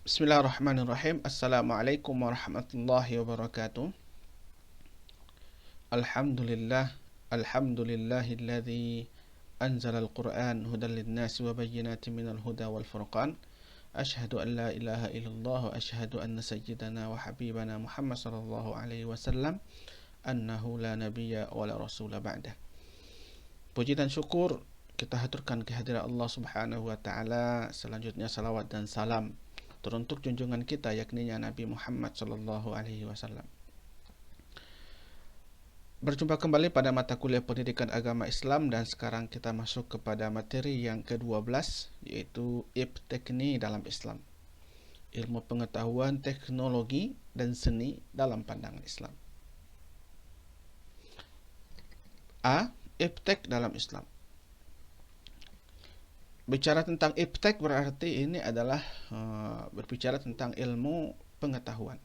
Bismillahirrahmanirrahim. Assalamualaikum warahmatullahi wabarakatuh. Alhamdulillah. Alhamdulillahilladzi anzala al-Qur'an hudan lin-nasi wa bayyinatin minal huda wal furqan. Asyhadu an la ilaha illallah wa asyhadu anna sayyidana wa habibana Muhammad sallallahu alaihi wasallam annahu la nabiyya wa la rasula ba'dah. Puji dan syukur kita haturkan kehadiran Allah Subhanahu wa taala. Selanjutnya salawat dan salam teruntuk junjungan kita yakni Nabi Muhammad sallallahu alaihi wasallam. Berjumpa kembali pada mata kuliah pendidikan agama Islam, dan sekarang kita masuk kepada materi yang ke-12, yaitu Ibtekni dalam Islam. Ilmu pengetahuan, teknologi, dan seni dalam pandangan Islam. A. Ibtek dalam Islam. Bicara tentang ibtek berarti ini adalah berbicara tentang ilmu pengetahuan,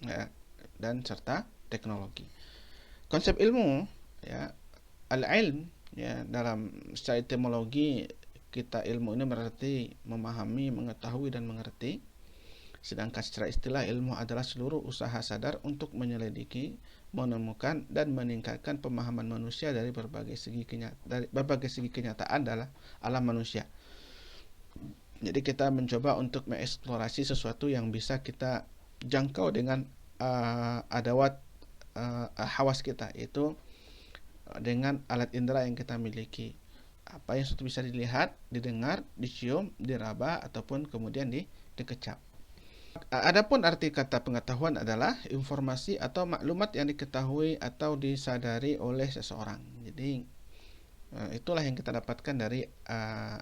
ya, dan serta teknologi. Konsep ilmu, ya, al-ilm, ya, dalam secara etimologi kita ilmu ini berarti memahami, mengetahui, dan mengerti. Sedangkan secara istilah ilmu adalah seluruh usaha sadar untuk menyelidiki, menemukan, dan meningkatkan pemahaman manusia dari berbagai segi kenyataan dalam alam manusia. Jadi kita mencoba untuk mengeksplorasi sesuatu yang bisa kita jangkau dengan adawat hawas kita, yaitu dengan alat indera yang kita miliki. Apa yang sudah bisa dilihat, didengar, dicium, diraba, ataupun kemudian dikecap. Adapun arti kata pengetahuan adalah informasi atau maklumat yang diketahui atau disadari oleh seseorang. Jadi itulah yang kita dapatkan dari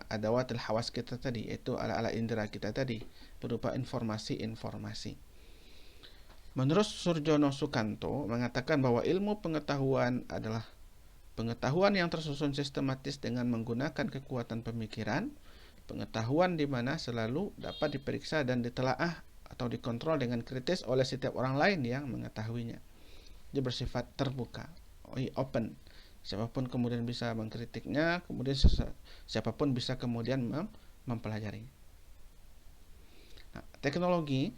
adawatul hawas kita tadi, yaitu alat-alat indera kita tadi, berupa informasi-informasi. Menurut Surjono Sukanto mengatakan bahwa ilmu pengetahuan adalah pengetahuan yang tersusun sistematis dengan menggunakan kekuatan pemikiran, pengetahuan di mana selalu dapat diperiksa dan ditelaah atau dikontrol dengan kritis oleh setiap orang lain yang mengetahuinya. Dia bersifat terbuka, open. Siapapun kemudian bisa mengkritiknya, kemudian siapapun bisa kemudian mempelajarinya. Nah, teknologi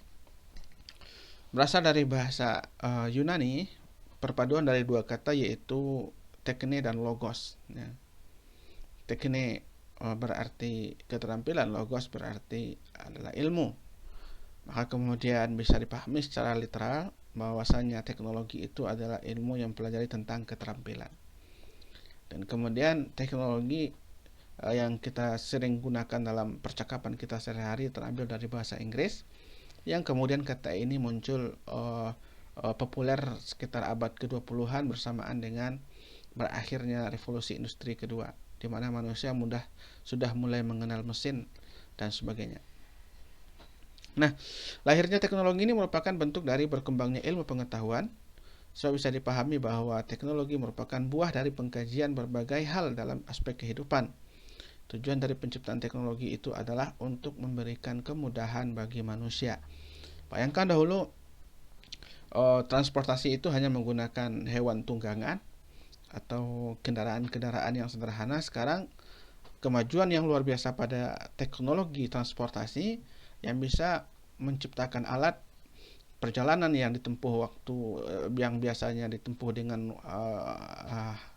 berasal dari bahasa Yunani, perpaduan dari dua kata yaitu tekne dan logos. Ya. Tekne berarti keterampilan, logos berarti adalah ilmu. Maka kemudian bisa dipahami secara literal bahwasanya teknologi itu adalah ilmu yang mempelajari tentang keterampilan. Dan kemudian teknologi yang kita sering gunakan dalam percakapan kita sehari-hari terambil dari bahasa Inggris, yang kemudian kata ini muncul populer sekitar abad ke-20-an bersamaan dengan berakhirnya revolusi industri kedua, di mana manusia sudah mulai mengenal mesin dan sebagainya. Nah, lahirnya teknologi ini merupakan bentuk dari berkembangnya ilmu pengetahuan. So bisa dipahami bahwa teknologi merupakan buah dari pengkajian berbagai hal dalam aspek kehidupan. Tujuan dari penciptaan teknologi itu adalah untuk memberikan kemudahan bagi manusia. Bayangkan dahulu transportasi itu hanya menggunakan hewan tunggangan atau kendaraan-kendaraan yang sederhana. Sekarang kemajuan yang luar biasa pada teknologi transportasi yang bisa menciptakan alat perjalanan yang ditempuh waktu yang biasanya ditempuh dengan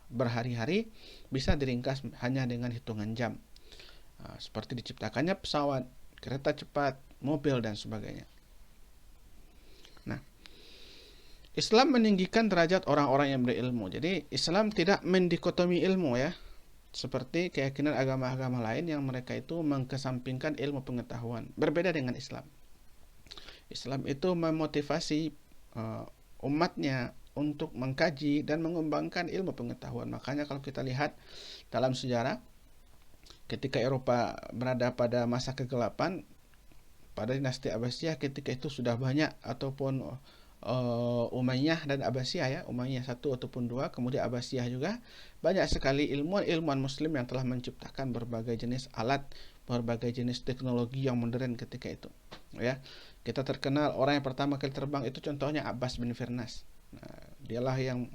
berhari-hari bisa diringkas hanya dengan hitungan jam. Seperti diciptakannya pesawat, kereta cepat, mobil, dan sebagainya. Nah, Islam meninggikan derajat orang-orang yang berilmu. Jadi Islam tidak mendikotomi ilmu, ya, seperti keyakinan agama-agama lain yang mereka itu mengkesampingkan ilmu pengetahuan. Berbeda dengan Islam. Islam itu memotivasi umatnya untuk mengkaji dan mengembangkan ilmu pengetahuan. Makanya kalau kita lihat dalam sejarah, ketika Eropa berada pada masa kegelapan, pada dinasti Abbasiyah ketika itu sudah banyak, ataupun Umayyah dan Abbasiyah, ya, Umayyah 1 ataupun 2, kemudian Abbasiyah juga, banyak sekali ilmuwan muslim yang telah menciptakan berbagai jenis alat, berbagai jenis teknologi yang modern ketika itu, ya. Kita terkenal orang yang pertama kali terbang itu contohnya Abbas bin Firnas. Nah, dialah yang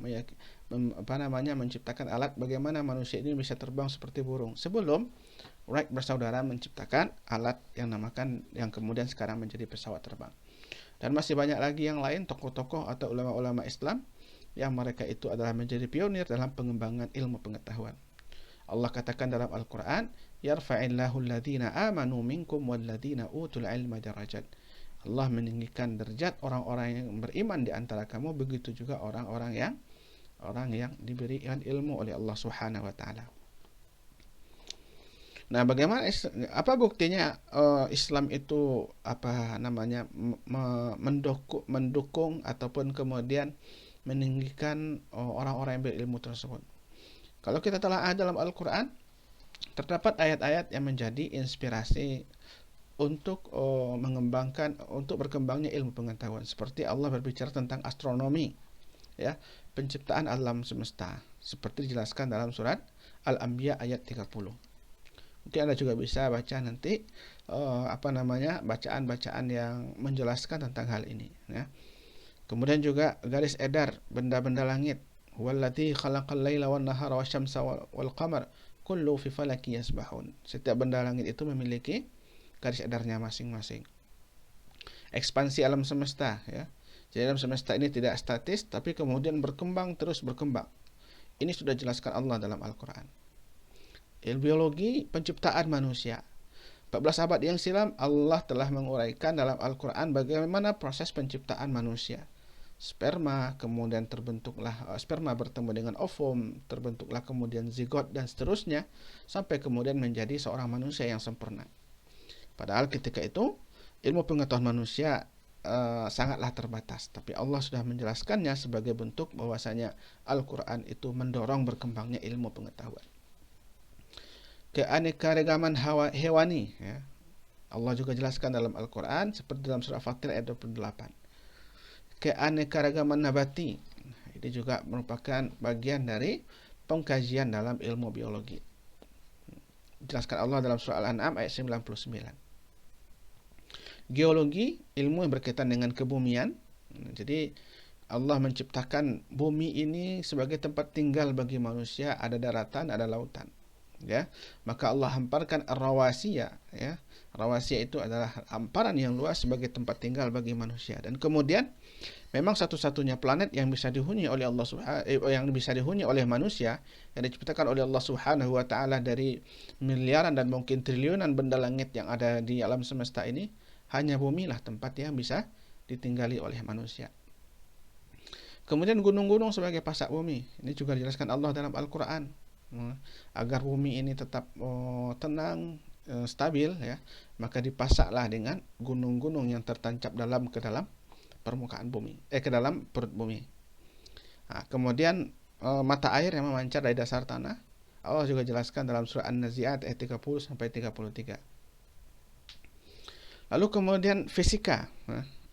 menciptakan alat bagaimana manusia ini bisa terbang seperti burung. Sebelum Wright bersaudara menciptakan alat yang kemudian sekarang menjadi pesawat terbang. Dan masih banyak lagi yang lain, tokoh-tokoh atau ulama-ulama Islam yang mereka itu adalah menjadi pionir dalam pengembangan ilmu pengetahuan. Allah katakan dalam Al-Quran, yarfa'illahu alladhina amanu minkum walladhina utul ilma darajat. Allah meninggikan derajat orang-orang yang beriman di antara kamu, begitu juga orang yang diberikan ilmu oleh Allah Subhanahu wa taala. Nah, bagaimana apa buktinya Islam itu mendukung ataupun kemudian meninggikan orang-orang yang berilmu tersebut? Kalau kita telah dalam Al-Quran, terdapat ayat-ayat yang menjadi inspirasi untuk untuk berkembangnya ilmu pengetahuan. Seperti Allah berbicara tentang astronomi, ya, penciptaan alam semesta, seperti dijelaskan dalam surat Al-Anbiya ayat 30. Mungkin Anda juga bisa baca nanti bacaan-bacaan yang menjelaskan tentang hal ini, ya. Kemudian juga garis edar benda-benda langit. Wallati khalaqal laila wan nahara wasyamsa wal qamar kullu fi falaki yasbahun. Setiap benda langit itu memiliki garis edarnya masing-masing. Ekspansi alam semesta, ya. Jadi alam semesta ini tidak statis, tapi kemudian terus berkembang. Ini sudah jelaskan Allah dalam Al-Quran. Ilmu biologi penciptaan manusia. 14 abad yang silam Allah telah menguraikan dalam Al-Quran bagaimana proses penciptaan manusia. Sperma, kemudian terbentuklah sperma bertemu dengan ovum, terbentuklah kemudian zigot dan seterusnya, sampai kemudian menjadi seorang manusia yang sempurna. Padahal ketika itu ilmu pengetahuan manusia sangatlah terbatas, tapi Allah sudah menjelaskannya sebagai bentuk bahwasanya Al-Quran itu mendorong berkembangnya ilmu pengetahuan. Keanekaragaman hewani, ya. Allah juga jelaskan dalam Al-Quran seperti dalam surah Fatir ayat 28. Keanekaragaman nabati, ini juga merupakan bagian dari pengkajian dalam ilmu biologi. Jelaskan Allah dalam surah Al-An'am ayat 99. Geologi, ilmu yang berkaitan dengan kebumian. Jadi Allah menciptakan bumi ini sebagai tempat tinggal bagi manusia, ada daratan, ada lautan, ya. Maka Allah hamparkan ar-rawasiya, ya. Rawasiya itu adalah hamparan yang luas sebagai tempat tinggal bagi manusia. Dan kemudian memang satu-satunya planet yang bisa dihuni oleh manusia, yang diciptakan oleh Allah Subhanahu wa taala dari miliaran dan mungkin triliunan benda langit yang ada di alam semesta ini, hanya bumi lah tempat yang bisa ditinggali oleh manusia. Kemudian gunung-gunung sebagai pasak bumi. Ini juga dijelaskan Allah dalam Al-Quran. Agar bumi ini tetap tenang, stabil, ya, maka dipasaklah dengan gunung-gunung yang tertancap ke dalam permukaan bumi, ke dalam perut bumi. Nah, kemudian mata air yang memancar dari dasar tanah, Allah juga jelaskan dalam surah An-Nazi'at ayat 30 sampai 33. Lalu kemudian fisika,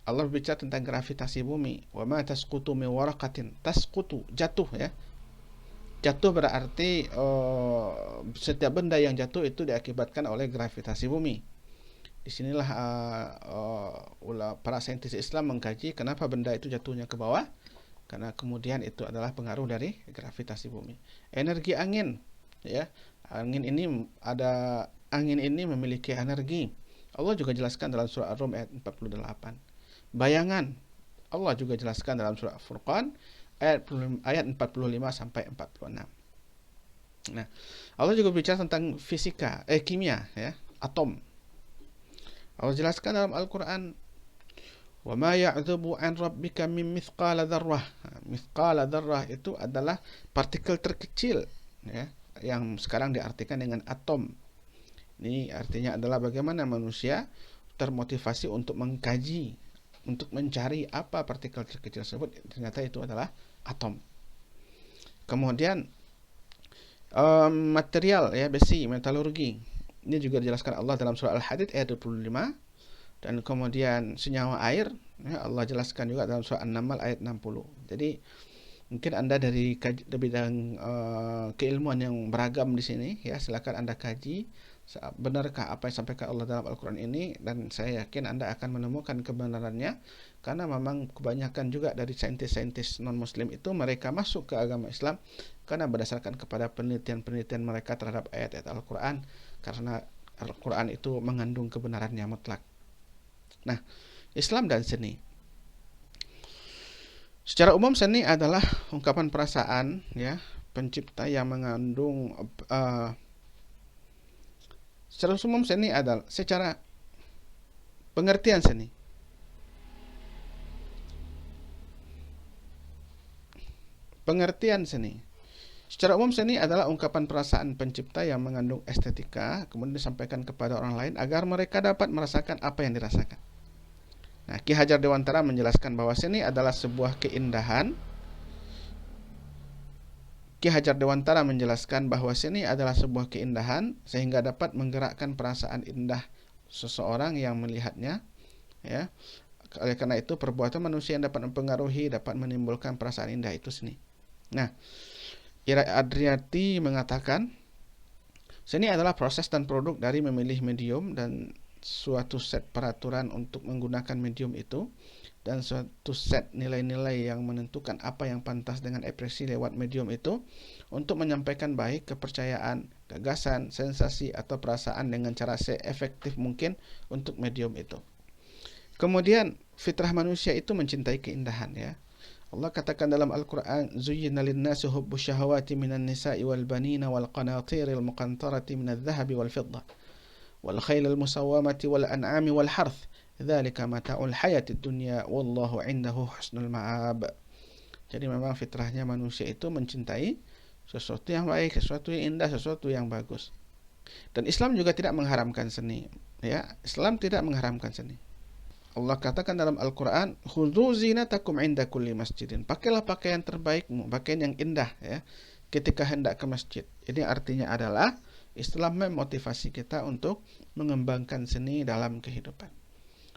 Allah berbicara tentang gravitasi bumi. Wa ma tasqutu min waraqatin, tasqutu, jatuh, ya. Jatuh berarti setiap benda yang jatuh itu diakibatkan oleh gravitasi bumi. Disinilah para saintis Islam mengkaji kenapa benda itu jatuhnya ke bawah, karena kemudian itu adalah pengaruh dari gravitasi bumi. Energi angin, ya, angin ini memiliki energi. Allah juga jelaskan dalam surah Ar-Rum ayat 48. Bayangan, Allah juga jelaskan dalam surah Furqan ayat 45 sampai 46. Nah, Allah juga bicara tentang fisika, kimia, ya, atom. Allah jelaskan dalam Al-Quran, wa ma ya'dzubu an rabbika min mithqala dzarrah. Mithqala dzarrah itu adalah partikel terkecil, ya, yang sekarang diartikan dengan atom. Ini artinya adalah bagaimana manusia termotivasi untuk mengkaji, untuk mencari apa partikel terkecil tersebut. Ternyata itu adalah atom. Kemudian material, ya, besi, metalurgi. Ini juga dijelaskan Allah dalam surah Al-Hadid ayat 25. Dan kemudian senyawa air, ya, Allah jelaskan juga dalam surah An-Naml ayat 60. Jadi mungkin Anda dari bidang keilmuan yang beragam di sini, ya, silakan Anda kaji benarkah apa yang disampaikan Allah dalam Al-Quran ini, dan saya yakin Anda akan menemukan kebenarannya, karena memang kebanyakan juga dari saintis-saintis non-muslim itu mereka masuk ke agama Islam karena berdasarkan kepada penelitian-penelitian mereka terhadap ayat-ayat Al-Quran, karena Al-Quran itu mengandung kebenaran yang mutlak. Nah, Islam dan seni. Secara umum seni adalah ungkapan perasaan, ya, pencipta yang mengandung secara umum seni adalah secara pengertian seni. Pengertian seni. Secara umum seni adalah ungkapan perasaan pencipta yang mengandung estetika, kemudian disampaikan kepada orang lain agar mereka dapat merasakan apa yang dirasakan. Nah, Ki Hajar Dewantara menjelaskan bahwa seni adalah sebuah keindahan. Ki Hajar Dewantara menjelaskan bahwa seni adalah sebuah keindahan sehingga dapat menggerakkan perasaan indah seseorang yang melihatnya, ya. Oleh karena itu, perbuatan manusia yang dapat mempengaruhi, dapat menimbulkan perasaan indah itu seni. Nah, Ira Adriati mengatakan, seni adalah proses dan produk dari memilih medium dan suatu set peraturan untuk menggunakan medium itu, dan suatu set nilai-nilai yang menentukan apa yang pantas dengan ekspresi lewat medium itu, untuk menyampaikan baik kepercayaan, gagasan, sensasi, atau perasaan dengan cara seefektif mungkin untuk medium itu. Kemudian, fitrah manusia itu mencintai keindahan, ya. Allah katakan dalam Al-Quran, Zuyyina linnasi hubbu syahawati minan nisa'i wal banina wal qanatiril muqantarati minal dhahabi wal fidda wal khailil musawwamati wal an'ami wal harth dzalika mata'ul hayatid dunya wallahu indahu husnul ma'ab. Jadi memang fitrahnya manusia itu mencintai sesuatu yang baik, sesuatu yang indah, sesuatu yang bagus. Dan Islam juga tidak mengharamkan seni, ya. Islam tidak mengharamkan seni. Allah katakan dalam Al-Quran, khudzu zinatakum inda kulli masjidin. Pakailah pakaian terbaikmu, pakaian yang indah, ya, ketika hendak ke masjid. Ini artinya adalah Islam memotivasi kita untuk mengembangkan seni dalam kehidupan.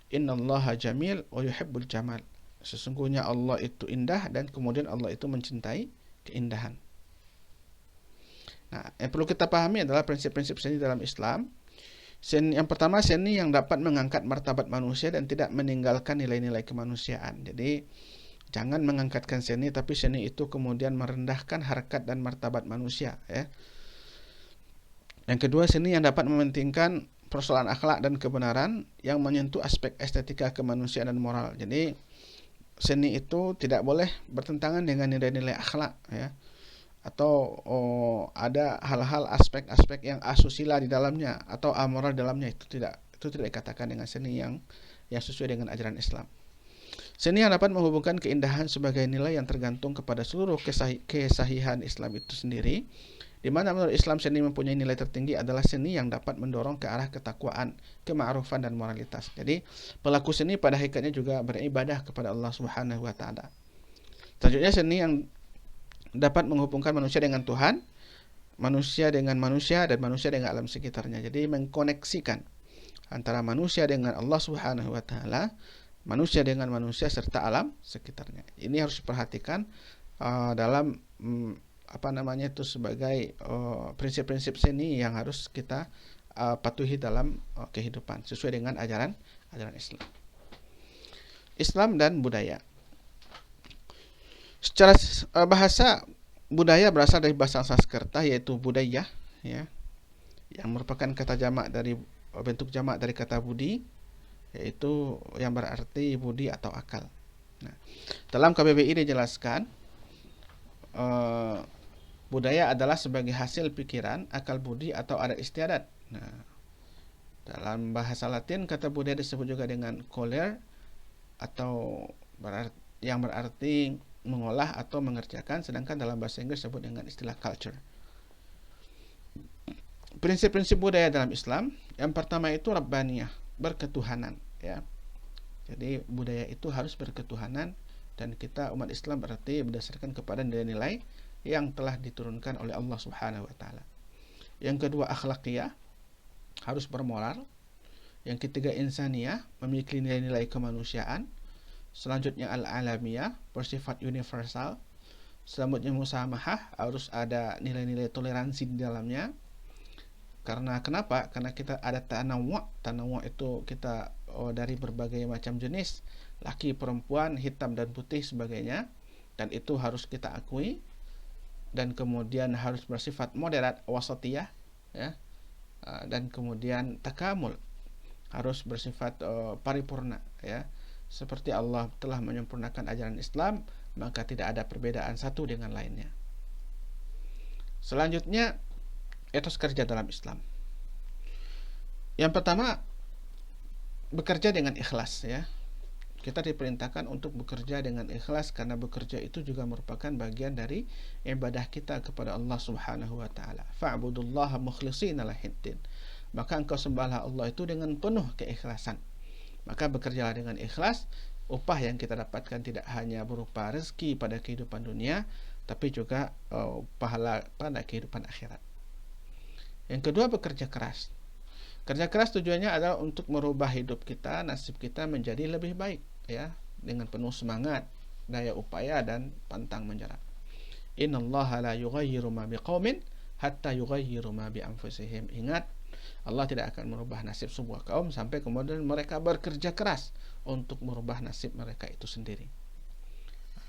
Innallaha jamil wa yuhibbul jamal. Sesungguhnya Allah itu indah dan kemudian Allah itu mencintai keindahan. Nah, yang perlu kita pahami adalah prinsip-prinsip seni dalam Islam. Seni, yang pertama, seni yang dapat mengangkat martabat manusia dan tidak meninggalkan nilai-nilai kemanusiaan. Jadi jangan mengangkatkan seni, tapi seni itu kemudian merendahkan harkat dan martabat manusia, ya. Yang kedua, seni yang dapat mementingkan persoalan akhlak dan kebenaran yang menyentuh aspek estetika kemanusiaan dan moral. Jadi seni itu tidak boleh bertentangan dengan nilai-nilai akhlak, ya. Atau ada hal-hal aspek-aspek yang asusila di dalamnya atau amoral di dalamnya, itu tidak dikatakan dengan seni yang sesuai dengan ajaran Islam. Seni yang dapat menghubungkan keindahan sebagai nilai yang tergantung kepada seluruh kesahihan Islam itu sendiri, di mana menurut Islam seni mempunyai nilai tertinggi adalah seni yang dapat mendorong ke arah ketakwaan, kema'rufan dan moralitas. Jadi pelaku seni pada hakikatnya juga beribadah kepada Allah Subhanahu wa taala. Selanjutnya, seni yang dapat menghubungkan manusia dengan Tuhan, manusia dengan manusia, dan manusia dengan alam sekitarnya. Jadi mengkoneksikan antara manusia dengan Allah Subhanahu wa taala, manusia dengan manusia serta alam sekitarnya. Ini harus diperhatikan dalam sebagai prinsip-prinsip seni yang harus kita patuhi dalam kehidupan sesuai dengan ajaran Islam. Islam dan budaya. Secara bahasa, budaya berasal dari bahasa Sanskerta yaitu budaya, ya, yang merupakan kata jamak dari bentuk jamak dari kata budi, yaitu yang berarti budi atau akal. Nah, dalam KBBI dijelaskan budaya adalah sebagai hasil pikiran, akal budi atau adat istiadat. Nah, dalam bahasa Latin kata budaya disebut juga dengan coler atau yang berarti mengolah atau mengerjakan, sedangkan dalam bahasa Inggris disebut dengan istilah culture. Prinsip-prinsip budaya dalam Islam, yang pertama itu rabbaniyah, berketuhanan, ya. Jadi budaya itu harus berketuhanan, dan kita umat Islam berarti berdasarkan kepada nilai-nilai yang telah diturunkan oleh Allah Subhanahu wa taala. Yang kedua, akhlaqiyah, harus bermoral. Yang ketiga, insaniyah, memiliki nilai-nilai kemanusiaan. Selanjutnya al-alamiyah, bersifat universal. Selanjutnya musamahah, harus ada nilai-nilai toleransi di dalamnya. Karena kenapa? Karena kita ada tanawwu'. Tanawwu' itu kita dari berbagai macam jenis, laki, perempuan, hitam dan putih sebagainya, dan itu harus kita akui. dan kemudian harus bersifat moderat, wasatiyah, ya, dan kemudian takamul, harus bersifat paripurna, ya. Seperti Allah telah menyempurnakan ajaran Islam, maka tidak ada perbedaan satu dengan lainnya. Selanjutnya, etos kerja dalam Islam. Yang pertama, bekerja dengan ikhlas, ya. Kita diperintahkan untuk bekerja dengan ikhlas, karena bekerja itu juga merupakan bagian dari ibadah kita kepada Allah Subhanahu wa taala. Fa'budullaha mukhlishina lahiddin. Maka engkau sembahlah Allah itu dengan penuh keikhlasan. Maka bekerjalah dengan ikhlas. Upah yang kita dapatkan tidak hanya berupa rezeki pada kehidupan dunia, tapi juga pahala pada kehidupan akhirat. Yang kedua, bekerja keras. Kerja keras tujuannya adalah untuk merubah hidup kita, nasib kita menjadi lebih baik, ya, dengan penuh semangat, daya upaya dan pantang menyerah. Innallaha la yughayyiru ma biqaumin hatta yughayyiru ma bi anfusihim. Ingat, Allah tidak akan merubah nasib sebuah kaum sampai kemudian mereka bekerja keras untuk merubah nasib mereka itu sendiri.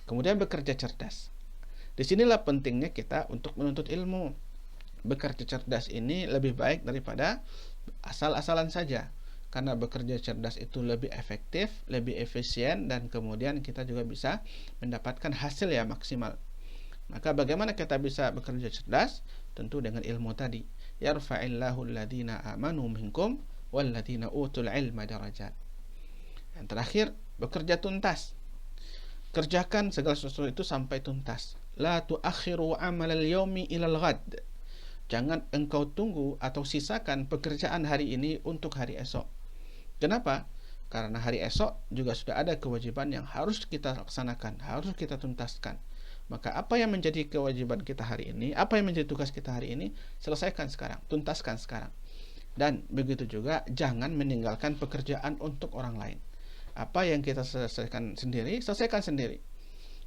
Kemudian bekerja cerdas. Disinilah pentingnya kita untuk menuntut ilmu. Bekerja cerdas ini lebih baik daripada asal-asalan saja, karena bekerja cerdas itu lebih efektif, lebih efisien, dan kemudian kita juga bisa mendapatkan hasil yang maksimal. Maka bagaimana kita bisa bekerja cerdas? Tentu dengan ilmu tadi. Yarfa'illahu alladhina amanu minkum walladhina utul ilma darajat. Yang terakhir, bekerja tuntas. Kerjakan segala sesuatu itu sampai tuntas. La tuakhiru amalal yaumi ilal ghad. Jangan engkau tunggu atau sisakan pekerjaan hari ini untuk hari esok. Kenapa? Karena hari esok juga sudah ada kewajiban yang harus kita laksanakan, harus kita tuntaskan. Maka apa yang menjadi kewajiban kita hari ini, apa yang menjadi tugas kita hari ini, selesaikan sekarang, tuntaskan sekarang. Dan begitu juga, jangan meninggalkan pekerjaan untuk orang lain. Apa yang kita selesaikan sendiri, selesaikan sendiri.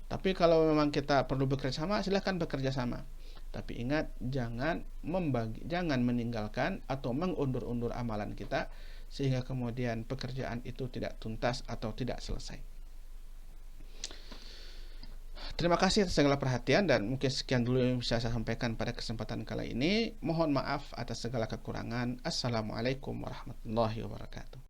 Tapi kalau memang kita perlu bekerja sama, silakan bekerja sama. Tapi ingat, jangan meninggalkan atau mengundur-undur amalan kita sehingga kemudian pekerjaan itu tidak tuntas atau tidak selesai. Terima kasih atas segala perhatian, dan mungkin sekian dulu yang bisa saya sampaikan pada kesempatan kali ini. Mohon maaf atas segala kekurangan. Assalamualaikum warahmatullahi wabarakatuh.